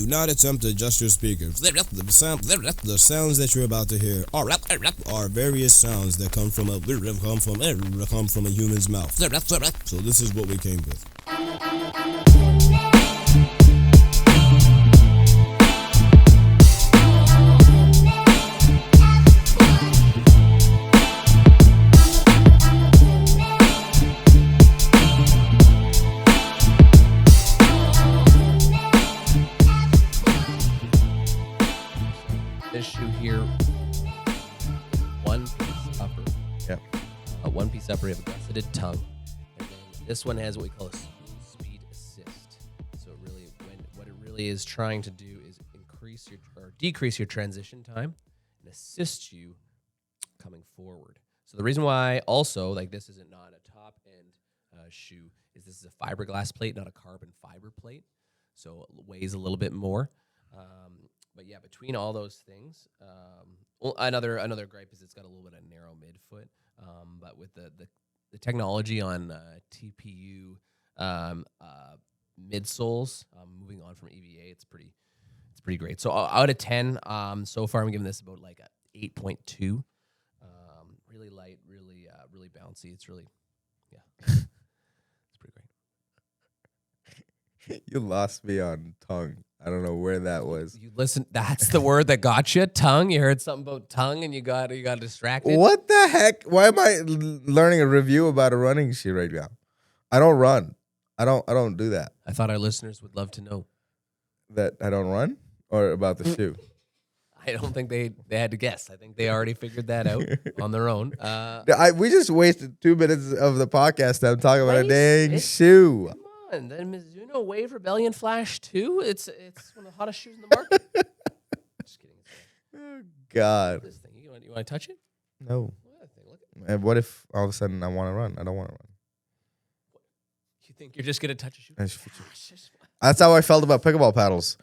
Do not attempt to adjust your speakers. The sounds that you're about to hear are various sounds that come from a human's mouth. So this is what we came with. This shoe here, one piece upper. Yep. One piece upper, you have a gusseted tongue. And then this one has what we call a speed assist. So really, what it really is trying to do is increase your or decrease your transition time and assist you coming forward. So the reason why also, like this isn't not a top end shoe, is this is a fiberglass plate, not a carbon fiber plate. So it weighs a little bit more. But yeah, between all those things, well, another gripe is it's got a little bit of narrow midfoot. But with the technology on TPU midsoles, moving on from EVA, it's pretty great. So out of 10, so far I'm giving this about like a 8.2. Really light, really bouncy. It's really, yeah, it's pretty great. You lost me on tongue. I don't know where that was. You listen. That's the word that got you. Tongue. You heard something about tongue, and you got distracted. What the heck? Why am I learning a review about a running shoe right now? I don't run. I don't do that. I thought our listeners would love to know That I don't run, or about the shoe. I don't think they had to guess. I think they already figured that out on their own. We just wasted 2 minutes of the podcast time talking about a dang It's shoe. Come on, the Mizuno Wave Rebellion Flash 2. It's one of the hottest shoes in the market. Just kidding. Oh, God. This thing. You want to touch it? No. Look And what if all of a sudden I want to run? I don't want to run. You think you're just gonna touch a shoe? That's how I felt about pickleball paddles.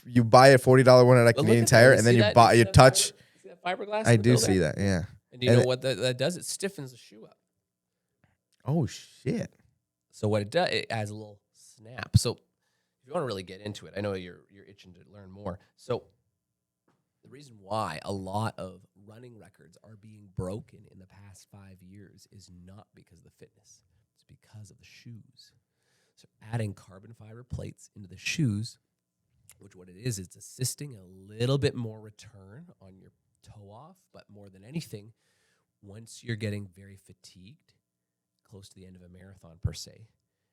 You buy a $40 one at a Canadian Tire, and then you touch. See that fiberglass? I do see that, yeah. And do you know what that does? It stiffens the shoe up. Oh shit! So what it does, it adds a little snap. So if you want to really get into it, I know you're itching to learn more. So the reason why a lot of running records are being broken in the past 5 years is not because of the fitness. It's because of the shoes. So adding carbon fiber plates into the shoes, which what it is, it's assisting a little bit more return on your toe off, but more than anything, once you're getting very fatigued, close to the end of a marathon per se,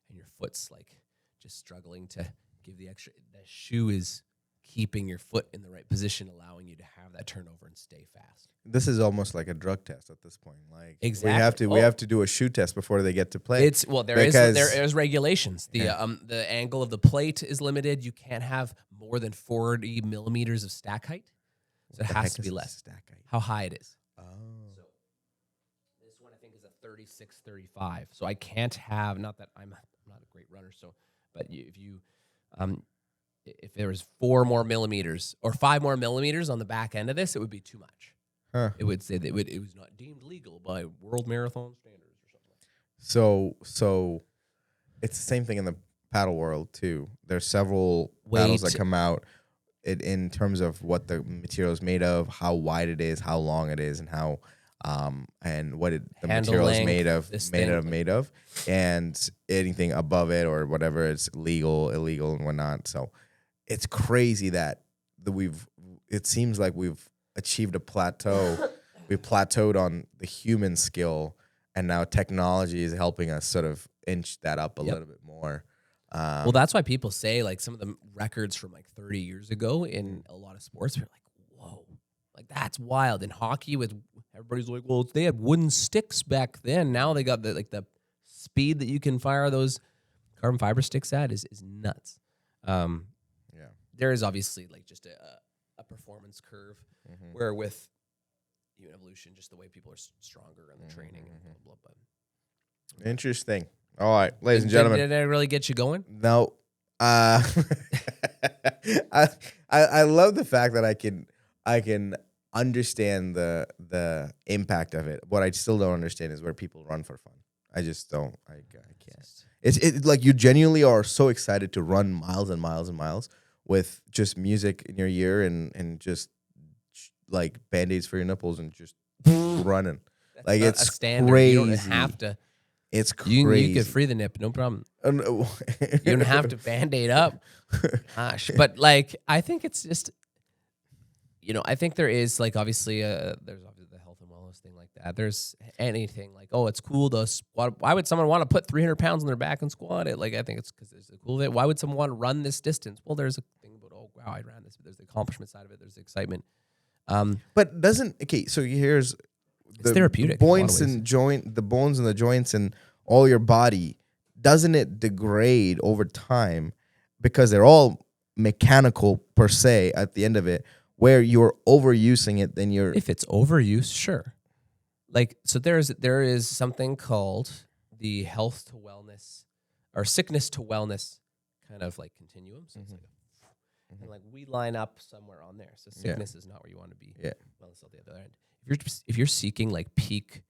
and your foot's like just struggling to give the extra, the shoe is keeping your foot in the right position, allowing you to have that turnover and stay fast. This is almost like a drug test at this point. Like exactly, we have to do a shoe test before they get to play. There is regulations. The angle of the plate is limited. You can't have more than 40 millimeters of stack height. So it has to be less. Stack height? How high it is. Oh. So this one I think is a 36, 35. So I can't have, not that I'm not a great runner, so, but if there was 4 more millimeters or 5 more millimeters on the back end of this, it would be too much. Huh. It would say that it was not deemed legal by world marathon standards or something. So it's the same thing in the paddle world too. There's several paddles that come out in terms of what the material is made of, how wide it is, how long it is, and how and what the material is made of, and anything above it or whatever is legal, illegal, and whatnot. So it's crazy that it seems like we've achieved a plateau. We plateaued on the human skill, and now technology is helping us sort of inch that up a little bit more. Well, that's why people say like some of the records from like 30 years ago in a lot of sports are like, whoa, like that's wild. In hockey, with everybody's like, well, they had wooden sticks back then. Now they got the speed that you can fire those carbon fiber sticks at is nuts. There is obviously like just a performance curve where with human evolution, just the way people are stronger and the training and blah, blah, blah. Interesting. All right, ladies and gentlemen. Did I really get you going? No. I love the fact that I can understand the impact of it. What I still don't understand is where people run for fun. I just don't. I can't. It's like you genuinely are so excited to run miles and miles and miles with just music in your ear and just like Band-Aids for your nipples and just running. That's Like not it's a standard. crazy. You don't have to. It's crazy. You could free the nip, no problem. You don't have to Band-Aid up. Gosh, but like I think it's just, I think there is like obviously there's obviously the health and wellness thing like that. There's anything like, oh, it's cool to squat. Why would someone want to put 300 pounds on their back and squat it? Like I think it's because there's a cool of it. Why would someone want to run this distance? Well, there's a thing about, oh wow, I ran this. There's the accomplishment side of it. There's the excitement. But so here's it's therapeutic. The bones and the joints and all your body. Doesn't it degrade over time because they're all mechanical per se at the end of it, where you're overusing it, then you're... If it's overuse, sure. Like, so there is something called the health to wellness or sickness to wellness kind of like continuum. So it's like, and like we line up somewhere on there. So sickness is not where you want to be. Yeah. Wellness at the other end. If you're seeking like peak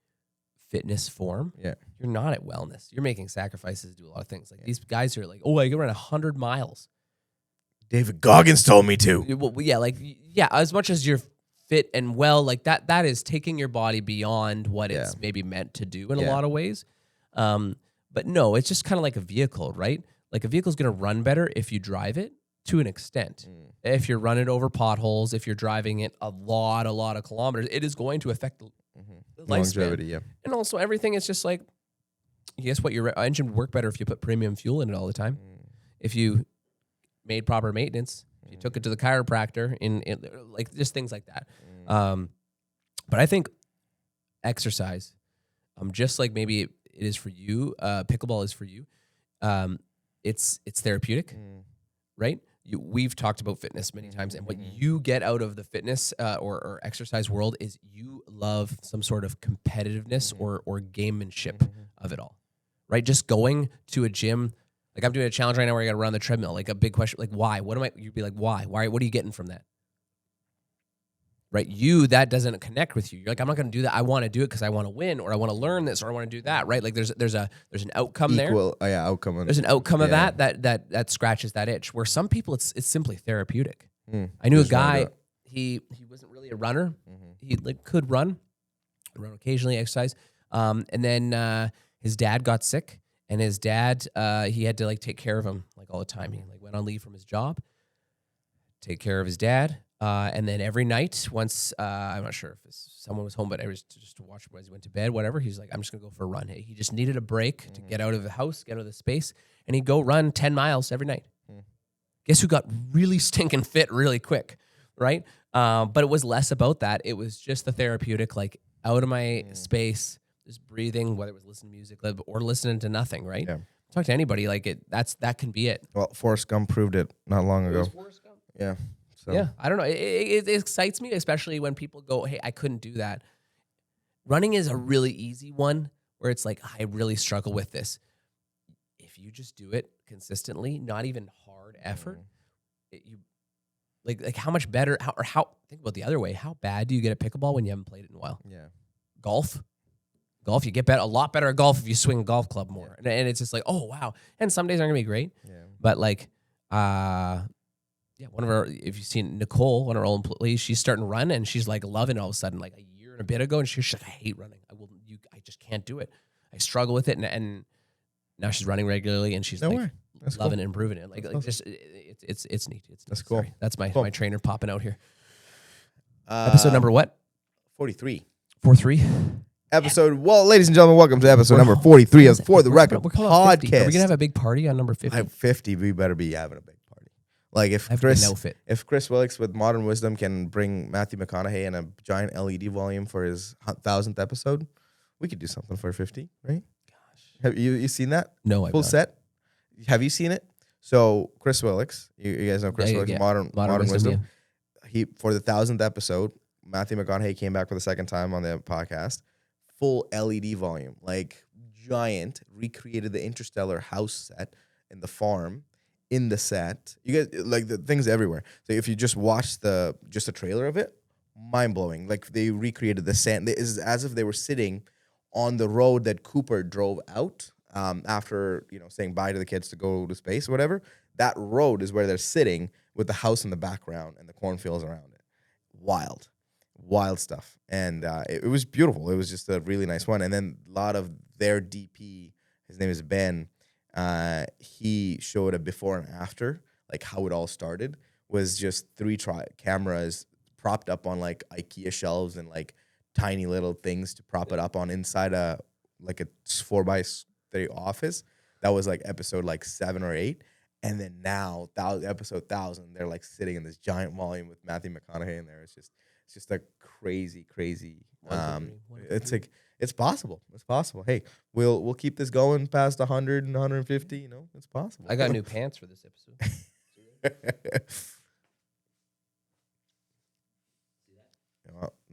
fitness form, you're not at wellness. You're making sacrifices to do a lot of things. Like these guys are like, oh, I can run 100 miles. David Goggins told me to. Well, yeah. As much as you're fit and well, like that is taking your body beyond what it's maybe meant to do in a lot of ways. But no, it's just kind of like a vehicle, right? Like a vehicle's going to run better if you drive it to an extent. If you're running over potholes, if you're driving it a lot of kilometers, it is going to affect the longevity. lifespan. And also everything is just like, guess what? Your engine would work better if you put premium fuel in it all the time. If you made proper maintenance, if you took it to the chiropractor, in like just things like that. But I think exercise, just like maybe it is for you, pickleball is for you. It's therapeutic, right? We've talked about fitness many times, and what you get out of the fitness or exercise world is you love some sort of competitiveness or gamemanship of it all, right? Just going to a gym. Like I'm doing a challenge right now where I got to run the treadmill. Like a big question, like why? You'd be like, why? What are you getting from that? Right? That doesn't connect with you. You're like, I'm not going to do that. I want to do it because I want to win, or I want to learn this, or I want to do that. Right? Like there's an outcome there. Outcome. There's an outcome of that scratches that itch. Where some people it's simply therapeutic. I knew a guy. He wasn't really a runner. He could run occasionally, exercise. And then his dad got sick. And his dad, he had to take care of him all the time. He went on leave from his job, take care of his dad, and then every night, once I'm not sure if someone was home, but it was just to watch him as he went to bed, whatever. He's like, I'm just gonna go for a run. He just needed a break to get out of the house, get out of the space, and he'd go run 10 miles every night. Guess who got really stinking fit really quick, right? But it was less about that. It was just the therapeutic, out of my space. Just breathing, whether it was listening to music or listening to nothing, right? Yeah. Talk to anybody, that can be it. Well, Forrest Gump proved it not long ago. Forrest Gump? Yeah. So. Yeah, I don't know. It excites me, especially when people go, hey, I couldn't do that. Running is a really easy one where it's like, I really struggle with this. If you just do it consistently, not even hard effort, how much better, think about the other way, how bad do you get at pickleball when you haven't played it in a while? Yeah. Golf, you get a lot better at golf if you swing a golf club more. Yeah. And it's just like, oh, wow. And some days aren't going to be great. Yeah. But one of our, if you've seen Nicole, one of our old employees, she's starting to run and she's loving it all of a sudden, a year and a bit ago. And she's like, I hate running. I just can't do it. I struggle with it. And now she's running regularly and she's loving it and improving it. It's neat. That's cool. Sorry. That's my trainer popping out here. Episode number what? 43. 43? Episode, well, ladies and gentlemen, welcome to episode number 43 of For the Record podcast. Are we going to have a big party on number 50? 50, we better be having a big party. If Chris Willicks with Modern Wisdom can bring Matthew McConaughey in a giant LED volume for his 1,000th episode, we could do something for 50, right? Gosh. Have you seen that? No, I've Full set? Have you seen it? So, Chris Willicks, you guys know Chris Willicks, Modern Wisdom. He, for the 1,000th episode, Matthew McConaughey came back for the second time on the podcast. Full LED volume, giant, recreated the Interstellar house set in the farm, in the set. You guys, the things everywhere. So if you just watch just a trailer of it, mind blowing. They recreated the sand. It is as if they were sitting on the road that Cooper drove out after saying bye to the kids to go to space or whatever. That road is where they're sitting, with the house in the background and the cornfields around it. Wild stuff. And it was beautiful. It was just a really nice one. And then a lot of their DP, his name is Ben, he showed a before and after, like how it all started, was just 3 cameras propped up on like IKEA shelves and like tiny little things to prop it up on inside a 4x3 office. That was like episode like 7 or 8. And then now, episode 1000, they're like sitting in this giant volume with Matthew McConaughey in there. It's just a crazy. It's like it's possible. It's possible. Hey, we'll keep this going past 100 and 150. You know, it's possible. I got new pants for this episode.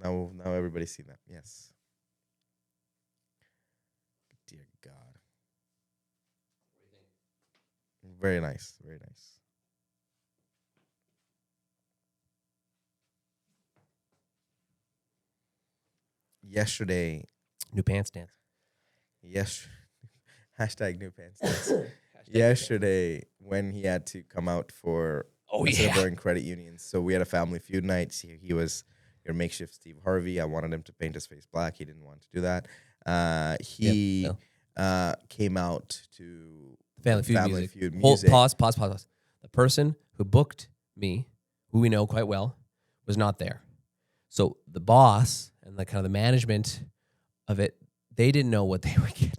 Well, now everybody's seen that. Yes. Dear God. Very nice. Very nice. Yesterday. New pants dance. Yes. Hashtag new pants dance. Yesterday, when he had to come out for Singaporean credit unions. So we had a family feud night. He was your makeshift Steve Harvey. I wanted him to paint his face black. He didn't want to do that. He came out to Family Feud music. Pause. The person who booked me, who we know quite well, was not there. So the boss and the kind of the management of it, they didn't know what they were getting.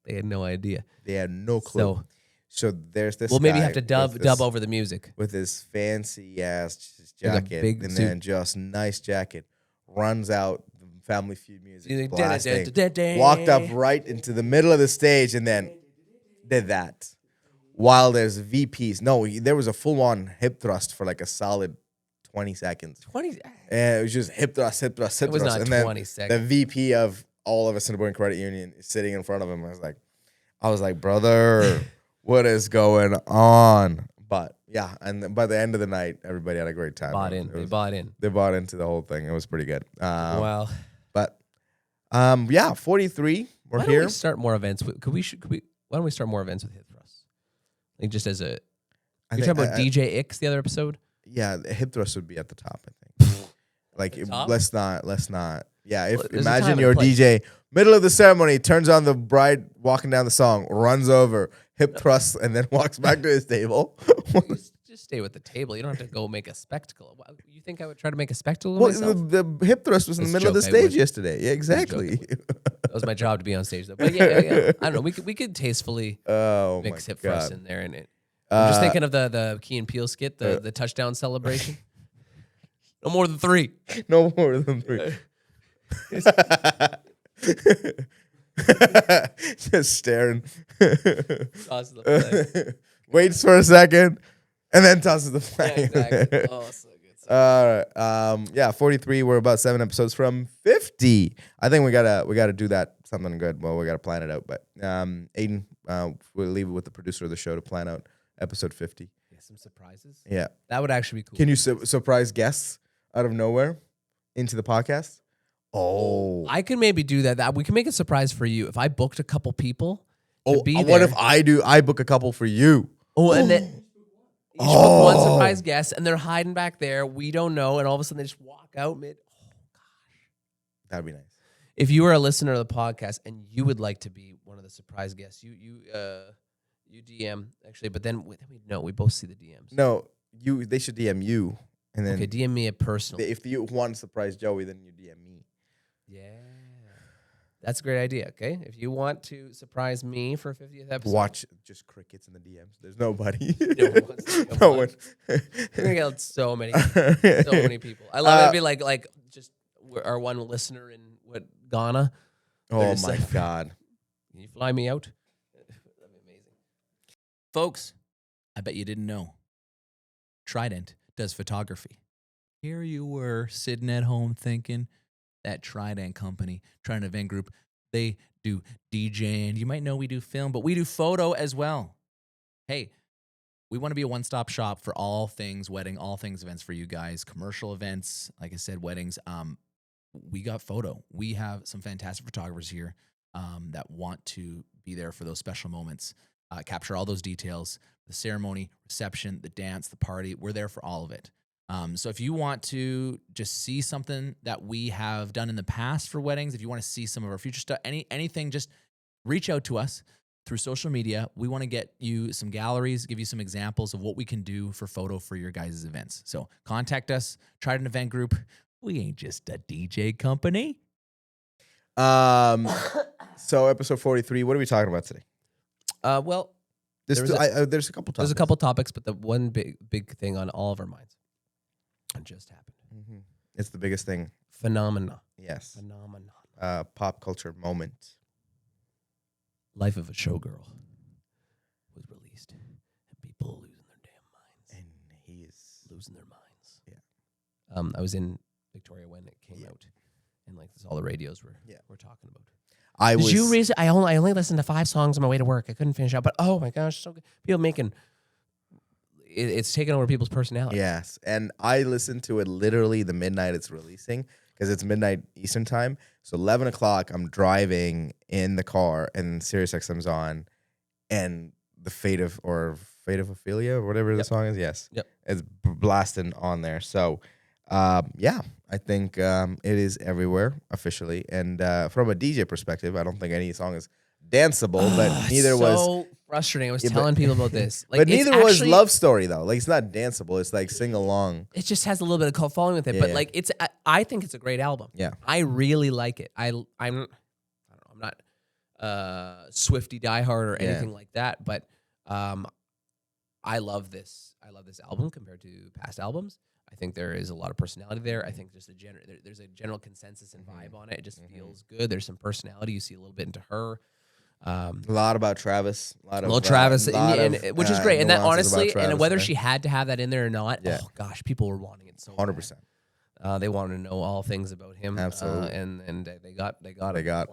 They had no idea. They had no clue. So there's this. We'll maybe have to dub over the music with his fancy ass jacket, big and suit. Then just nice jacket, runs out. Family Feud music blasting, walked up right into the middle of the stage, and then did that. While there's VPs, there was a full-on hip thrust for like a solid 20 seconds. 20. And it was just hip thrust. It was not and 20 seconds. The VP of all of a Singaporean credit union is sitting in front of him. I was like, brother, what is going on? But yeah, and by the end of the night, everybody had a great time. They bought in. They bought into the whole thing. It was pretty good. Wow. But 43. We're here. Why don't we start more events? Why don't we start more events with hip thrusts? Like just as a. You're talking about DJ X the other episode. Yeah, the hip thrust would be at the top. I think. Let's not. Yeah, imagine your DJ middle of the ceremony turns on the bride walking down the song, runs over, hip thrusts, and then walks back to his table. Just stay with the table. You don't have to go make a spectacle. You think I would try to make a spectacle of myself? The hip thrust was in the middle of the stage yesterday. Yeah, exactly. That was my job to be on stage, though. But yeah. I don't know. We could tastefully mix hip thrust in there. I'm just thinking of the Key and Peele skit, the touchdown celebration. No more than 3. No more than 3. Just staring. Tosses the flag. Waits for a second. And then tosses the flag. Yeah, exactly. Oh, so good. All right. 43. We're about 7 episodes from 50. I think we gotta do that something good. Well, we gotta plan it out. But Aiden, we'll leave it with the producer of the show to plan out episode 50. Yeah, some surprises. Yeah, that would actually be cool. Can you surprise guests out of nowhere into the podcast? Oh, I can maybe do that. We can make a surprise for you if I booked a couple people. What if I book a couple for you? Oh, and then. Each book one surprise guest, and they're hiding back there. We don't know, and all of a sudden they just walk out mid. Oh gosh, that'd be nice. If you are a listener of the podcast and you would like to be one of the surprise guests, you DM actually, but then we both see the DMs. No, they should DM you, and then DM me a personal. If you want to surprise Joey, then you DM me. Yeah. That's a great idea, okay? If you want to surprise me for 50th episode. Watch just crickets in the DMs. There's nobody. No one. You're going to get so many people. I love it. It'd be like just our one listener in Ghana. Oh, my God. Can you fly me out? That'd be amazing. Folks, I bet you didn't know. Trident does photography. Here you were sitting at home thinking, that Trident company, Trident Event Group, they do DJing. You might know we do film, but we do photo as well. Hey, we want to be a one-stop shop for all things wedding, all things events for you guys, commercial events, like I said, weddings. We got photo. We have some fantastic photographers here that want to be there for those special moments. capture all those details, the ceremony, reception, the dance, the party. We're there for all of it. So if you want to just see something that we have done in the past for weddings, if you want to see some of our future stuff, anything, just reach out to us through social media. We want to get you some galleries, give you some examples of what we can do for photo for your guys' events. So contact us, Trident Event Group. We ain't just a DJ company. So episode 43, what are we talking about today? Well, There's a couple topics. there's a couple topics, but the one big thing on all of our minds just happened. Mm-hmm. It's the biggest thing. Phenomena. Yes. Phenomenon. Pop culture moment. Life of a Showgirl was released, and people are losing their damn minds. And he is Losing their minds. Yeah. I was in Victoria when it came out, and like this, all the radios were talking about. I only listened to 5 songs on my way to work. I couldn't finish out, but oh my gosh, so good. People making it's taken over people's personality. Yes, and I listened to it literally the midnight it's releasing because it's midnight Eastern time. So 11 o'clock, I'm driving in the car, and Sirius XM's on, and the Fate of Ophelia or whatever the song is. Yes, it's blasting on there. So, yeah, I think it is everywhere officially. And from a DJ perspective, I don't think any song is danceable, but neither was. So frustrating. I was telling people about this. Like, but neither was Love Story though. Like, it's not danceable. It's like sing along. It just has a little bit of cult following with it, but like I think it's a great album. Yeah, I really like it. I'm not Swiftie diehard or anything like that, but I love this. I love this album compared to past albums. I think there is a lot of personality there. I think there's a general consensus and vibe on it. It just feels good. There's some personality. You see a little bit into her. A lot about Travis. A lot of Travis, which is great. And that honestly, Travis, and whether she had to have that in there or not, yeah. oh gosh, people were wanting it so 100%. They wanted to know all things about him. Absolutely. And they got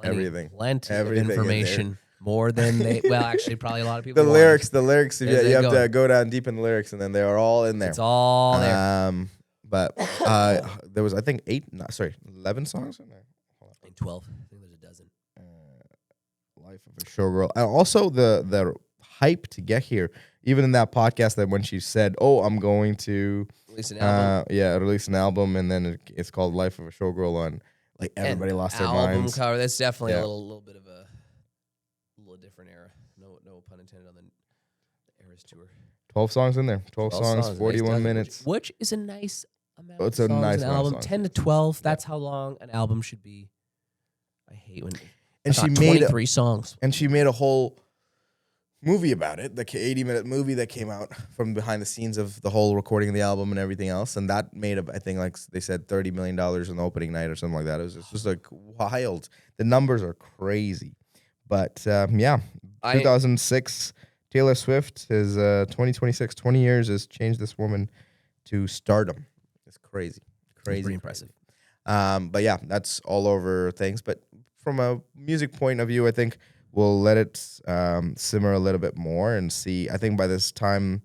everything. Plenty everything of information. More than they, well, actually, probably a lot of people. The lyrics, you have to go down deep in the lyrics, and then they are all in there. It's all there. But there was, I think, 11 songs in there. 12. I think there's a dozen. Life of a Showgirl. And also the hype to get here, even in that podcast that when she said, "Oh, I'm going to release an album." Release an album, and then it's called Life of a Showgirl on, like, everybody lost their album minds. Cover. That's definitely a little bit of a little different era. No pun intended on the Eras tour. 12 songs in there. 12 songs, 41 nice minutes. Which is a nice amount It's of a songs nice in an amount of album. songs. 10 to 12. That's how long an album should be. I hate when. And she made 23 songs. And she made a whole movie about it, the 80-minute movie that came out from behind the scenes of the whole recording of the album and everything else. And that made, I think, like they said, $30 million in the opening night or something like that. It was just like wild. The numbers are crazy. But 2006, Taylor Swift is 2026, 20 years has changed this woman to stardom. It's crazy. It's pretty impressive. But yeah, that's all over things. But from a music point of view, I think we'll let it simmer a little bit more and see. I think by this time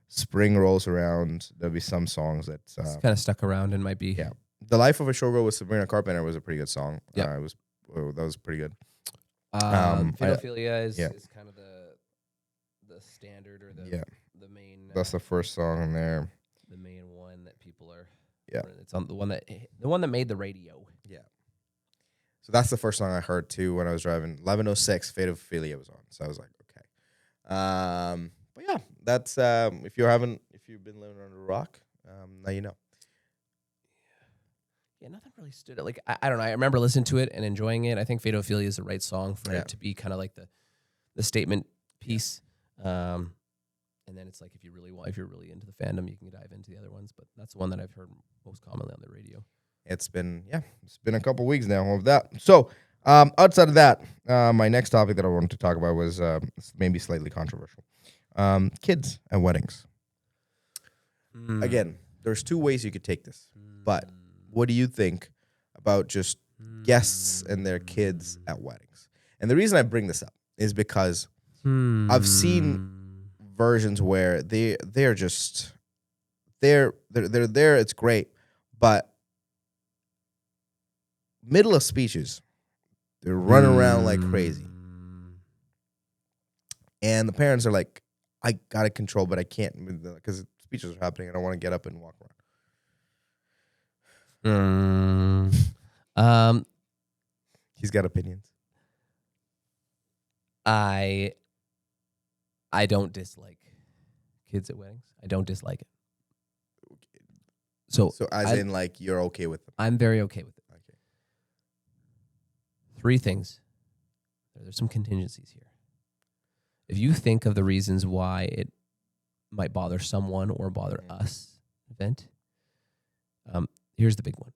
spring rolls around, there'll be some songs that it's kind of stuck around and might be. Yeah, The Life of a Showgirl with Sabrina Carpenter was a pretty good song. Yeah, that was pretty good. Pedophilia is kind of the standard or the main. That's the first song in there. The main one that people are. Yeah, it's on the one that made the radio. Yeah. So that's the first song I heard too when I was driving. 11:06, Fate of Ophelia was on. So I was like, okay. But yeah, that's if you've been living under a rock, now you know. Yeah, nothing really stood out. Like I don't know. I remember listening to it and enjoying it. I think Fate of Ophelia is the right song for it to be kind of like the statement piece. And then it's like if you're really into the fandom, you can dive into the other ones. But that's the one that I've heard most commonly on the radio. It's been a couple weeks now of that. So outside of that, my next topic that I wanted to talk about was maybe slightly controversial. Kids at weddings. Again, there's 2 ways you could take this. But what do you think about just guests and their kids at weddings? And the reason I bring this up is because I've seen versions where they're there, it's great, but middle of speeches, they're running around like crazy. And the parents are like, I gotta control, but I can't because speeches are happening. I don't want to get up and walk around. He's got opinions. I don't dislike kids at weddings. I don't dislike it. So in like you're okay with them. I'm very okay with it. Okay. 3 things. There's some contingencies here. If you think of the reasons why it might bother someone or bother us, event, here's the big one.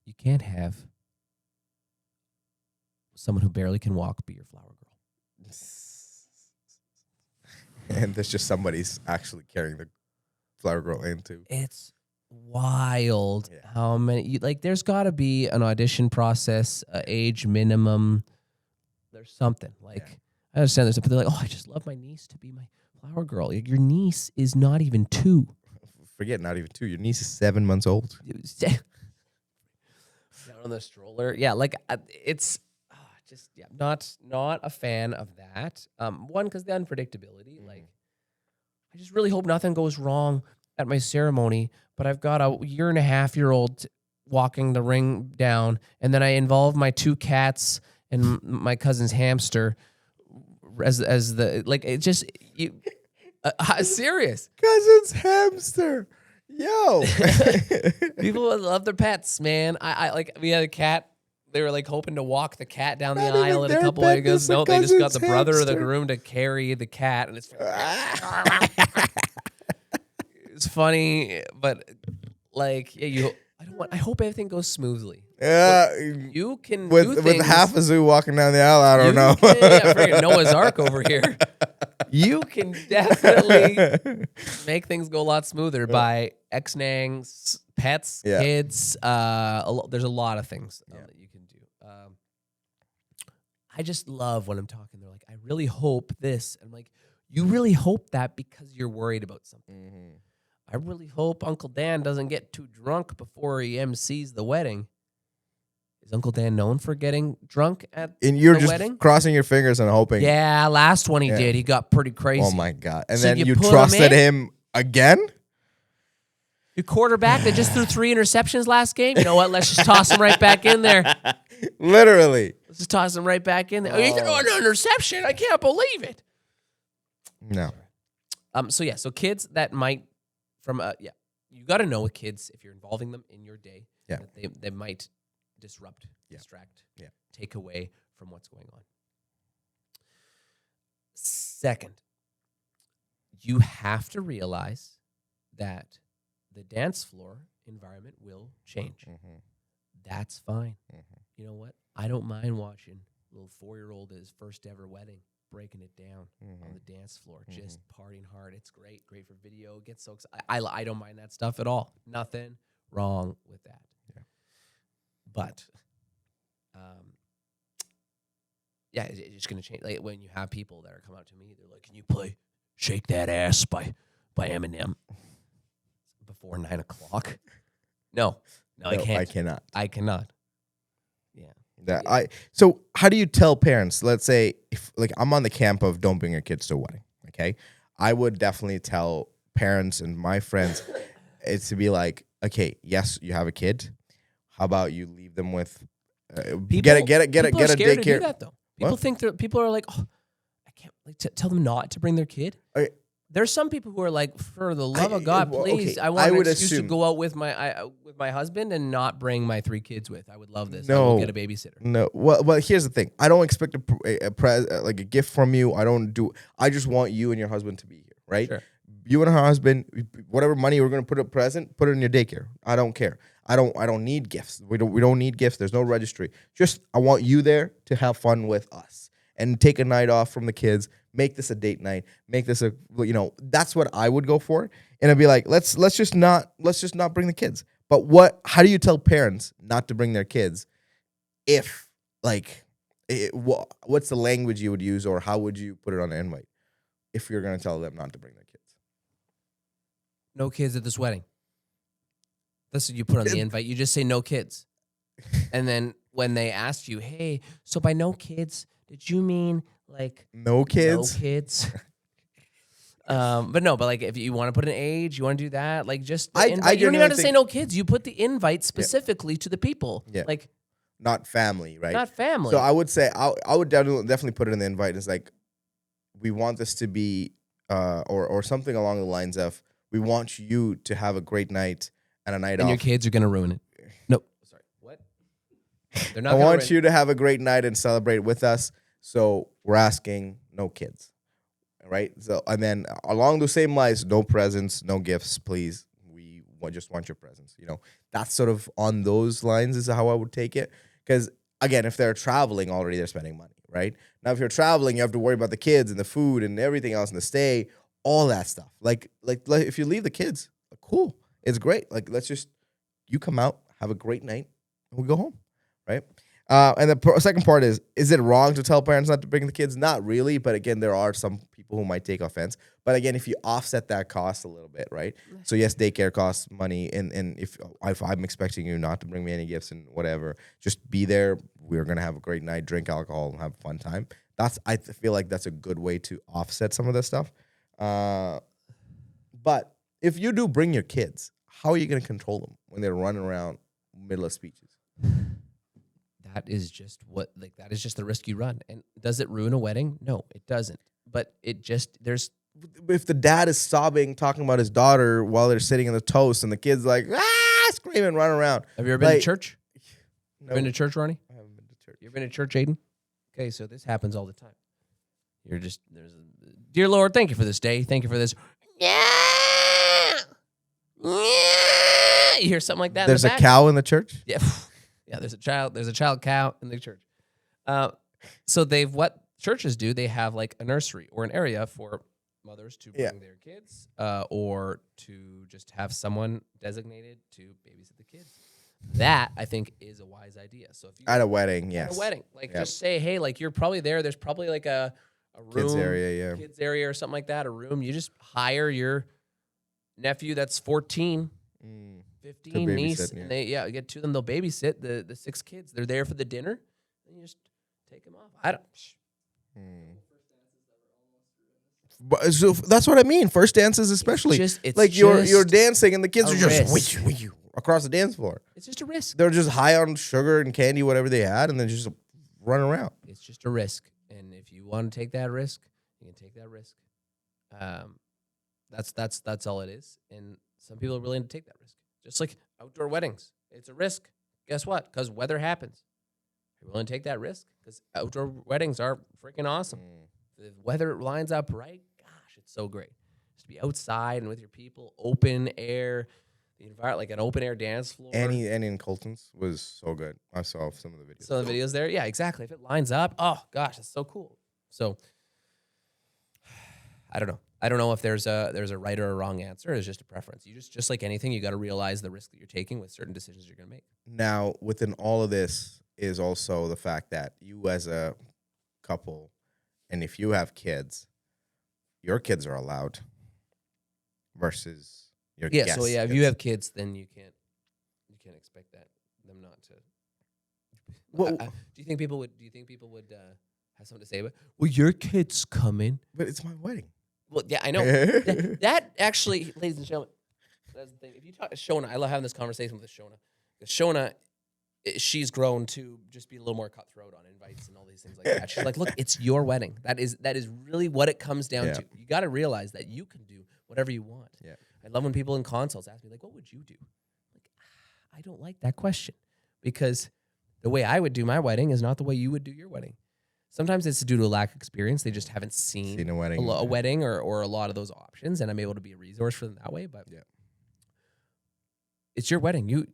You can't have someone who barely can walk be your flower girl. And there's just somebody's actually carrying the flower girl into. It's wild how many, there's got to be an audition process, age minimum. There's something. I understand there's, but they're like, oh, I just love my niece to be my flower girl. Your niece is not even 2. Forget not even 2. Your niece is 7 months old. Down on the stroller. Yeah, it's just not a fan of that. One, because the unpredictability. I just really hope nothing goes wrong at my ceremony, but I've got a 1.5-year-old walking the ring down, and then I involve my 2 cats and my cousin's hamster as the it just serious. Cousin's hamster. Yo. People love their pets, man. I we had a cat. They were hoping to walk the cat down the aisle and a couple of goes, no, they just got the brother of the groom to carry the cat, and it's it's funny, but I hope everything goes smoothly. Yeah, you can with half a zoo walking down the aisle. I don't know. Freaking Noah's Ark over here. You can definitely make things go a lot smoother by ex-nang, pets, kids. There's a lot of things that you can do. I just love when I'm talking. They're like, I really hope this. I'm like, you really hope that because you're worried about something. Mm-hmm. I really hope Uncle Dan doesn't get too drunk before he MCs the wedding. Is Uncle Dan known for getting drunk at the wedding? And you're just crossing your fingers and hoping. Yeah, last one he did. He got pretty crazy. Oh, my God. And so then you trusted him again? Your quarterback that just threw 3 interceptions last game? You know what? Let's just toss him right back in there. Literally. Let's just toss him right back in there. Oh, he threw an interception? I can't believe it. No. So kids that might you got to know with kids if you're involving them in your day that they might disrupt, distract, take away from what's going on. Second, you have to realize that the dance floor environment will change. Mm-hmm. That's fine. Mm-hmm. You know what? I don't mind watching a little 4-year-old at his first ever wedding breaking it down on the dance floor, just partying hard. It's great for video. Get so excited. I don't mind that stuff at all. Nothing wrong with that. Yeah. But, it's just gonna change. When you have people that are coming up to me, they're like, "Can you play Shake That Ass by Eminem before 9 o'clock?" No, I can't. I cannot. Yeah. So how do you tell parents? Let's say if I'm on the camp of don't bring your kids to a wedding. Okay, I would definitely tell parents and my friends it's to be like, okay, yes, you have a kid. How about you leave them with get a daycare? To do that, though. People are like, oh, I can't tell them not to bring their kid. There's some people who are like, for the love of God, please, I want an excuse to go out with my husband and not bring my 3 kids with. I would love this. I will get a babysitter. No, well, here's the thing. I don't expect a gift from you. I just want you and your husband to be here, right? Sure. You and her husband, whatever money we're going to put a present, put it in your daycare. I don't care. I don't need gifts. We don't need gifts. There's no registry. Just I want you there to have fun with us and take a night off from the kids. Make this a date night. Make this that's what I would go for. And I'd be like, let's just not bring the kids. But how do you tell parents not to bring their kids if what's the language you would use, or how would you put it on an invite if you're going to tell them not to bring their kids? No kids at this wedding. That's what you put on the invite. You just say no kids. And then when they ask you, hey, so by no kids, did you mean like No kids. no kids. But like if you want to put an age, you want to do that, like just the invite. You don't even have to say no kids. You put the invite specifically to the people. Yeah. Like Not family, right? not family. So I would say I would definitely put it in the invite. It's like we want this to be or something along the lines of we want you to have a great night and a night and off. your kids are gonna ruin it. No, sorry. What? They're not. I want you to have a great night and celebrate with us. So we're asking no kids, right? So and then along those same lines, no presents, no gifts, please. We just want your presence. You know, that's sort of on those lines is how I would take it. Because again, if they're traveling already, they're spending money, right? Now, if you're traveling, you have to worry about the kids and the food and everything else and the stay, all that stuff. Like if you leave the kids, cool, it's great. Like you come out, have a great night, and we go home, right? And the second part is it wrong to tell parents not to bring the kids? Not really, but again, there are some people who might take offense. But again, if you offset that cost a little bit, right? So yes, daycare costs money, and if I'm expecting you not to bring me any gifts and whatever, just be there. We're gonna have a great night, drink alcohol, and have a fun time. I feel like that's a good way to offset some of this stuff. But if you do bring your kids, how are you gonna control them when they're running around middle of speeches? That is just that is just the risk you run. And does it ruin a wedding? No, it doesn't. But if the dad is sobbing, talking about his daughter while they're sitting in the toast, and the kid's like screaming, running around. Have you ever been to church? No. Been to church, Rhoni? I haven't been to church. You ever been to church, Aiden? Okay, so this happens all the time. Dear Lord, thank you for this day. Thank you for this. Yeah. You hear something like that. There's a cow in the church? Yeah. Yeah, there's a child cow in the church. So what churches do, they have like a nursery or an area for mothers to bring their kids or to just have someone designated to babysit the kids. That, I think, is a wise idea. So if you at a wedding, yes. At a wedding. Like just say, hey, like you're probably there. There's probably like a room. Kids area or something like that, a room. You just hire your nephew that's 14. 15 niece, and they get to them. They'll babysit the 6 kids. They're there for the dinner, and you just take them off. I don't. But, so that's what I mean. First dances, especially, you're dancing, and the kids are just across the dance floor. It's just a risk. They're just high on sugar and candy, whatever they had, and then just run around. It's just a risk, and if you want to take that risk, you can take that risk. That's all it is, and some people are willing to take that risk. Just like outdoor weddings, it's a risk. Guess what? Because weather happens. You're willing to take that risk? Because outdoor weddings are freaking awesome. The weather lines up right. Gosh, it's so great. Just to be outside and with your people, open air, the environment, like an open air dance floor. Annie in Colton's was so good. I saw some of the videos. Some of the videos there, yeah, exactly. If it lines up, oh gosh, that's so cool. So I don't know. I don't know if there's a right or a wrong answer. It's just a preference. You just like anything, you got to realize the risk that you're taking with certain decisions you're going to make. Now, within all of this is also the fact that you as a couple, and if you have kids, your kids are allowed versus your guests. So if you have kids, then you can't expect them not to. Well, do you think people would have something to say about? Well, your kids come in, but it's my wedding. Well, yeah, I know. that actually, ladies and gentlemen, that's the thing. If you talk to Shona, I love having this conversation with Shona. Because Shona, she's grown to just be a little more cutthroat on invites and all these things like that. She's like, look, it's your wedding. That is really what it comes down to. You got to realize that you can do whatever you want. Yeah. I love when people in consults ask me, like, what would you do? Like, I don't like that question because the way I would do my wedding is not the way you would do your wedding. Sometimes it's due to a lack of experience. They just haven't seen a wedding, a wedding or a lot of those options, and I'm able to be a resource for them that way. But it's your wedding.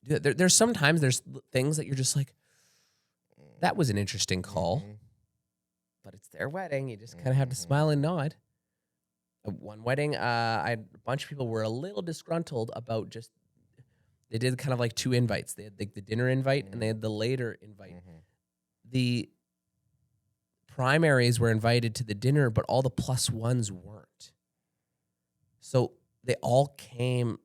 There's sometimes there's things that you're just like, that was an interesting call, but it's their wedding. You just kind of have to smile and nod. One wedding, a bunch of people were a little disgruntled about they did kind of like 2 invites. They had the dinner invite and they had the later invite. The primaries were invited to the dinner, but all the +1s weren't. So they all came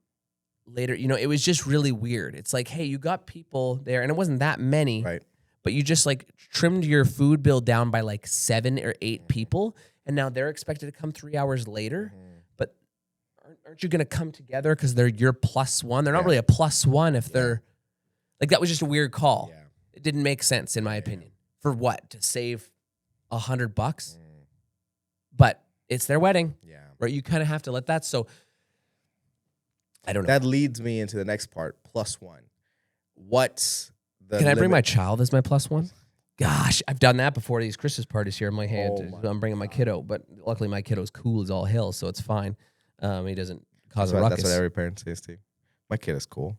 later. You know, it was just really weird. It's like, hey, you got people there, and it wasn't that many. Right. but you just like trimmed your food bill down by like 7 or 8 people, and now they're expected to come 3 hours later. But aren't you going to come together because they're your plus one? They're not really a plus one if they're like, that was just a weird call. Yeah. It didn't make sense in my opinion. For what? To save $100? But it's their wedding. Yeah. Right? You kind of have to let that. So I don't know. That leads me into the next part, plus one. What's the Can I bring limit? my child as my plus one? Gosh, I've done that before these Christmas parties here. I'm like, hey, I'm bringing my kiddo. But luckily my kiddo's cool as all hell, so it's fine. He doesn't cause a ruckus. That's what every parent says too. My kid is cool.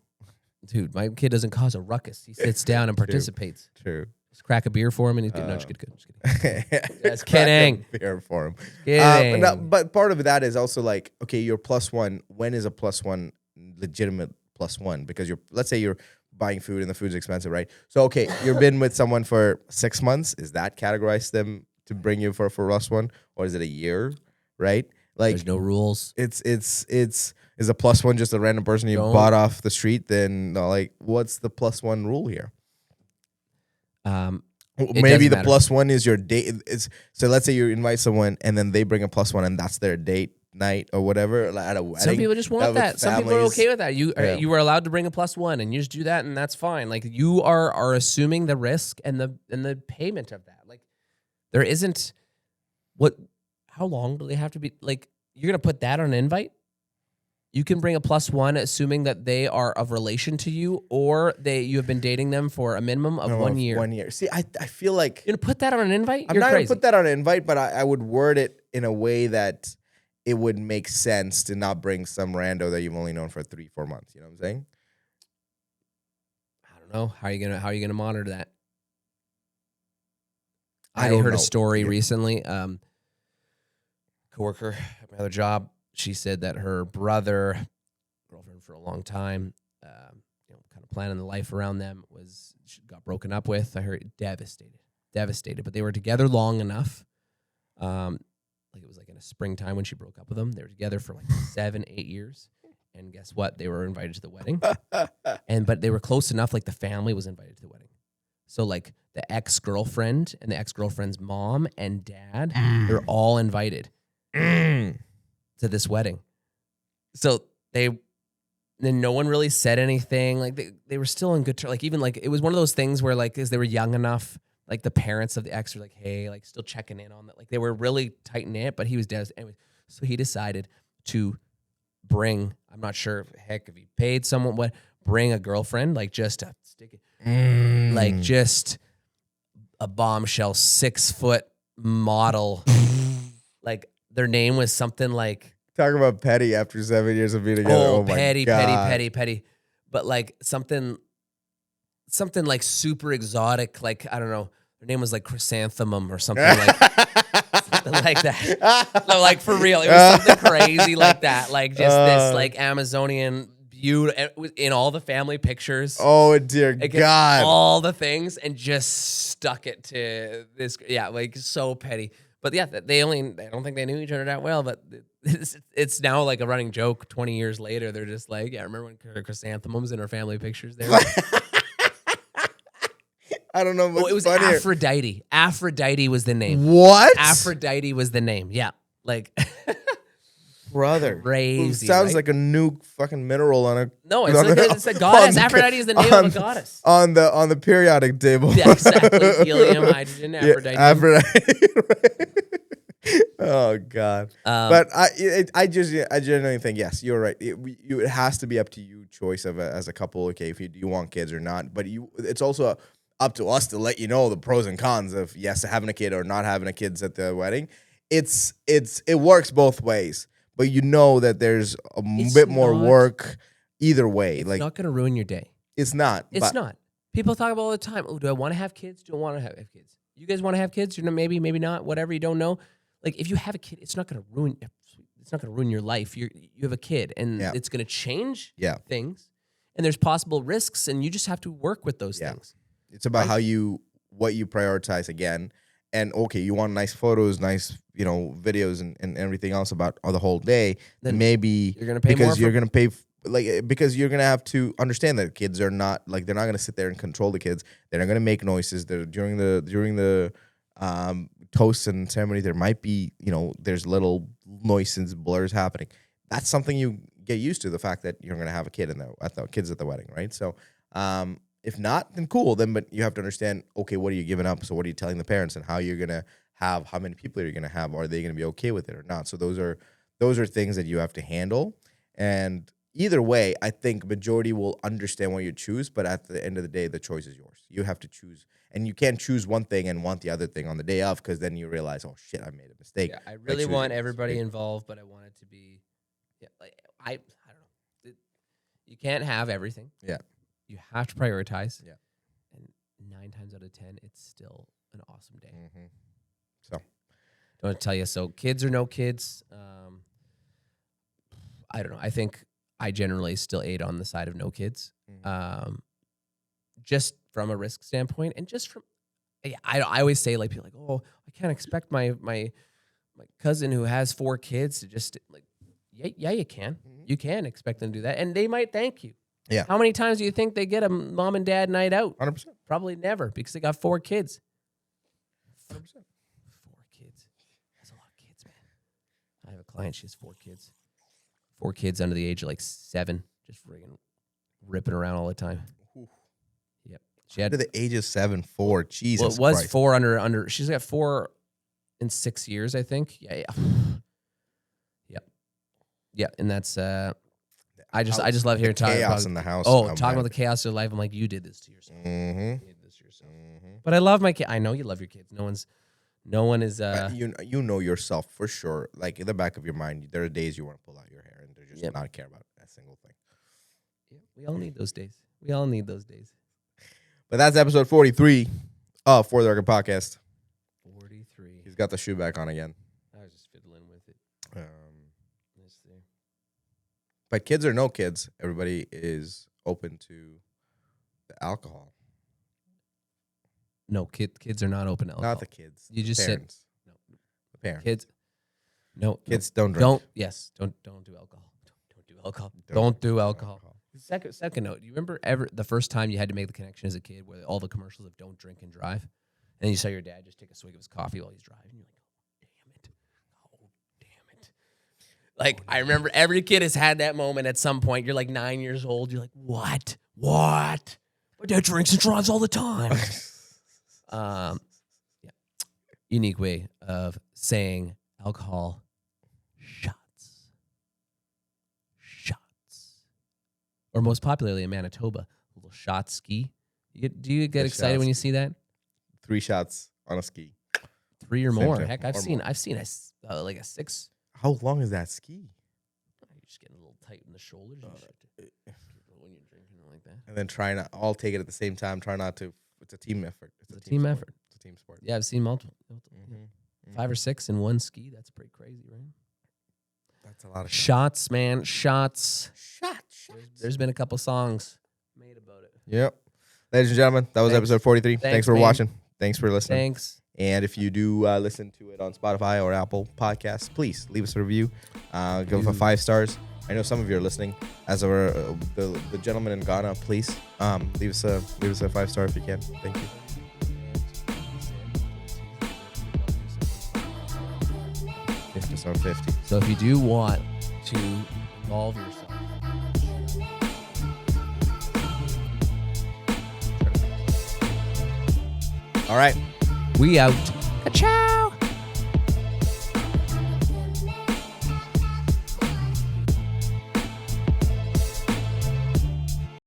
Dude, my kid doesn't cause a ruckus. He sits down and participates. True. Just crack a beer for him and he's good. No, just kidding. Just kidding. Just Crack a kidding. beer for him. Kidding. But part of that is also like, okay, you're plus one. When is a plus one legitimate plus one? Because let's say you're buying food and the food's expensive, right? So, okay, you've been with someone for 6 months. Is that categorized them to bring you for plus one? Or is it a year, right? Like, there's no rules. Is a plus one just a random person you bought off the street? Then, no, like, what's the plus one rule here? Maybe the plus one is your date. So let's say you invite someone and then they bring a plus one and that's their date night or whatever, like at a wedding. Some people just want that. Some people are okay with that. You are allowed to bring a plus one and you just do that and that's fine. Like you are assuming the risk and the payment of that. Like there isn't how long do they have to be? Like you're gonna put that on an invite? You can bring a plus one assuming that they are of relation to you or you have been dating them for a minimum of 1 year. 1 year. See, I feel like you're gonna put that on an invite? I'm not gonna put that on an invite, but I would word it in a way that it would make sense to not bring some rando that you've only known for 3-4 months. You know what I'm saying? I don't know. How are you gonna monitor that? I heard a story recently. Coworker at my other job, she said that her brother, girlfriend for a long time, kind of planning the life around them, she got broken up with. I heard devastated. But they were together long enough. Like it was like in a springtime when she broke up with him. They were together for like 7-8 years. And guess what? They were invited to the wedding. But they were close enough, like the family was invited to the wedding. So like the ex-girlfriend and the ex-girlfriend's mom and dad, they're all invited to this wedding. So then no one really said anything. Like they were still in good terms. Like even like it was one of those things where like as they were young enough, like the parents of the ex were like, hey, like still checking in on that. Like they were really tight knit, but he was dead. Anyway, so he decided to bring, I'm not sure if he paid someone, bring a girlfriend, like just to stick it, like just a bombshell 6-foot model. Like their name was something like, talk about petty after 7 years of being together. Oh my petty, God. petty. But like something like super exotic. Like, I don't know. Her name was like Chrysanthemum or something like something like that. No, like for real. It was something crazy like that. Like just this like Amazonian beauty. It was in all the family pictures. Oh dear God. All the things and just stuck it to this. Yeah, like so petty. But yeah, I don't think they knew each other that well, but it's now like a running joke 20 years later. They're just like, yeah, remember when Chrysanthemum's in our family pictures there? I don't know what's it was funnier. Aphrodite. Aphrodite was the name. What? Aphrodite was the name. Yeah. Like, brother. Crazy. Sounds right? like a new fucking mineral on a... No, it's a goddess. Aphrodite is the name of a goddess. On the periodic table. Yeah, exactly. Helium, hydrogen, Aphrodite. Yeah, Aphrodite. Oh God! But I genuinely think yes, you're right. It has to be up to you choice as a couple. Okay, if you want kids or not. But it's also up to us to let you know the pros and cons of yes having a kid or not having a kids at the wedding. It works both ways, but you know that there's a bit more work either way. It's like not going to ruin your day. It's not. It's not. People talk about all the time. Oh, do I want to have kids? Do I want to have kids? You guys want to have kids? You know, maybe not. Whatever. You don't know. Like if you have a kid, it's not going to ruin. It's not going to ruin your life. You have a kid, and it's going to change things. And there's possible risks, and you just have to work with those things. It's about what you prioritize again. And okay, you want nice photos, nice videos, and everything else about the whole day. Then maybe you're going to pay because more you're going to pay like, because you're gonna have to understand that kids are not like, they're not gonna sit there and control the kids. They're not gonna make noises. They're during the toasts and ceremony, there might be, there's little noises, blurs happening. That's something you get used to, the fact that you're gonna have a kid kids at the wedding, right? So if not, then cool. But you have to understand, okay, what are you giving up? So what are you telling the parents, and how you're gonna have, how many people you're gonna have? Are they gonna be okay with it or not? So those are things that you have to handle. And either way, I think majority will understand what you choose, but at the end of the day, the choice is yours. You have to choose, and you can't choose one thing and want the other thing on the day of, because then you realize, oh shit, I made a mistake. Yeah, I really want everybody involved, but I want it to be, I don't know. You can't have everything. Yeah. You have to prioritize. Yeah. And 9 times out of 10, it's still an awesome day. Mm-hmm. So, I want to tell you, so kids or no kids, I don't know. I think I generally still aid on the side of no kids, just from a risk standpoint, and just from, I always say, like, people are like, oh, I can't expect my cousin who has 4 kids to just, like, yeah, you can. Mm-hmm. You can expect them to do that, and they might thank you. Yeah. How many times do you think they get a mom and dad night out? 100%. Probably never, because they got 4 kids. 100%. 4 kids. That's a lot of kids, man. I have a client, she has 4 kids. 4 kids under the age of like 7, just friggin' ripping around all the time. Oof. Yep. She had Under the age of 7, 4. Jesus well, it was Christ. 4 under. She's got 4 in 6 years, I think. Yeah. Yeah, and that's I just love hearing talking chaos about in the house. talking about the chaos of life. I'm like, you did this to yourself. Mm-hmm. You did this to yourself. But I love my kid. I know you love your kids. No one is. You know yourself for sure. Like, in the back of your mind, there are days you want to pull out your hair and just not care about a single thing. Yeah, we all need those days. We all need those days. But that's episode 43 of For the Record Podcast. 43. He's got the shoe back on again. I was just fiddling with it. Let's see. But kids or no kids, everybody is open to the alcohol. No, kids are not open to alcohol. Not the kids. You the just parents. said no. The parents. Kids. No, Kids don't drink. Don't do alcohol. Don't do alcohol. Don't do alcohol. Second note. Do you remember the first time you had to make the connection as a kid, where all the commercials of "Don't drink and drive," and you saw your dad just take a swig of his coffee while he's driving? You're like, oh damn it! Like, I remember every kid has had that moment at some point. You're like 9 years old. You're like, what? My dad drinks and drives all the time. Yeah. Unique way of saying alcohol. Shots. Or most popularly in Manitoba, a little shot ski. Do you get excited when you see that? 3 shots on a ski. 3 or Same more. thing. Heck, I've seen like a 6. How long is that ski? You're just getting a little tight in the shoulders and shit. When you're drinking like that. And then try not all take it at the same time. Try not to. It's a team effort. It's a team sport. effort. It's a team sport. Yeah, I've seen multiple. Mm-hmm. 5 or 6 in one ski. That's pretty crazy, right? That's a lot of Shots, man. Shots. Shots. There's been a couple songs made about it. Yep. Ladies and gentlemen, that was episode 43. Thanks for watching. Thanks for listening. Thanks. And if you do listen to it on Spotify or Apple Podcasts, please leave us a review. Give us 5 stars. I know some of you are listening. As our the gentleman in Ghana, please leave us a 5-star if you can. Thank you. Episode 50. So if you do want to involve yourself, All right. we out. Ciao.